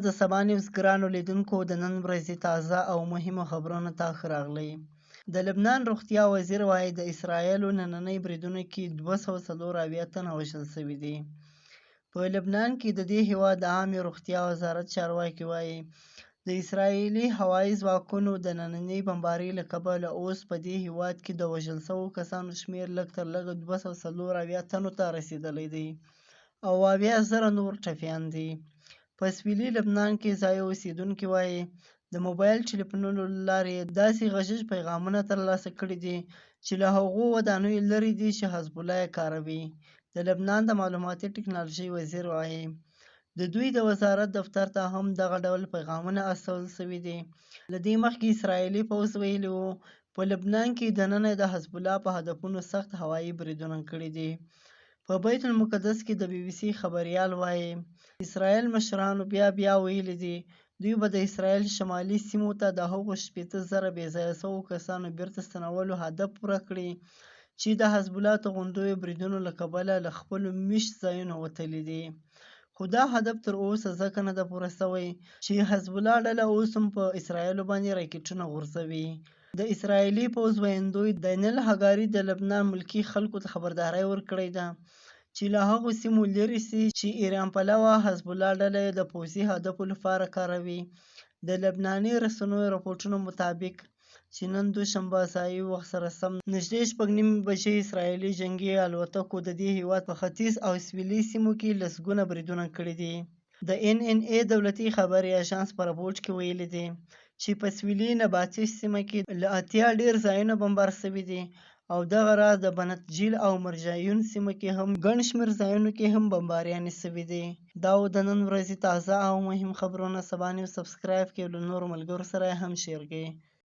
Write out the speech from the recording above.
د سبا نیوز ګرانو لیدونکو د نن ورځې تازه او مهمو خبرونو ته ښه راغلئ. د لبنان روغتیا وزیر وایي د اسرایلو نننۍ بریدونو کې 284 تنه وژل شوي دي. په لبنان کې د دې هیواد د عامې روغتیا وزارت چارواکي وایي د اسرایلي هوایي ځواکونو د نننۍ بمبارۍ له کبله اوس په دې هیواد کې د وژل شوو کسانو شمېر لږ تر لږه 284 تنو ته رسېدلی دی او 80,000 نور ټپیان دي. په سویلي لبنان کې ځایي اوسېدونکي وایي د موبایل ټلیفونونو له لارې داسې غږیز پیغامونه ترلاسه کړي دي چې له هغو ودانیو لرې دي چې حزب الله یې کاروي. د لبنان د معلوماتي ټکنالوژۍ وزیر وایي د دوی د وزارت دفتر ته هم دغه ډول پیغامونه استول شوي دي. له دې مخکې اسرایلي پوځ ویلي وو په لبنان کې دننه د حزب الله په هدفونو سخت هوایي بریدونه کړي دي. په بیت المقدس کې د بي بي سي خبریال وایي اسرایل مشرانو بیا ویلي دي دوی به د اسرایل شمالي سیمو ته د هغو 80,000 بې ځایه شوو کسانو بیرته ستنولو هدف پوره کړي چې د حزب الله توغندیو بریدونو له کبله له خپلو میشت ځایونو وتلي دي. خو دا هدف تر اوسه ځکه نه ده پوره شوی چې حزب الله ډله اوس هم په اسرایلو باندې راکټونه غورځوي. د اسرایلي پوځ ویاندوی دانیل هګاري د لبنان ملکي خلکو ته خبرداری ورکړې ده چې له هغو سیمو لرې شي چې ایران پلوه حزب الله ډله یې د پوځي هدفو لپاره کاروي. د لبناني رسنیو راپورټونو مطابق چې نن دوشنبه ځایي وخت سره سم نږدې 6:30 بجې اسرایلي جنګي الوتکو د دې هیواد په ختیځ او سویلي سیمو کې لسګونه بریدونه کړي دي. د NNA دولتي خبري اژانس په راپورټ کې ویلي دي چې په سویلي نباتي سیمه کې له 80 ډیر ځایونه بمبار شوي دي او دغه راز د بنت جیل او مرجعیون سیمه کې هم ګڼ شمېر ځایونو کې هم بمباریانې شوي دي. دا و د نن ورځې تازه او مهم خبرونه. سبا نیوز سبسکرایب کړئ او له نورو ملګرو سره هم شیر کړئ.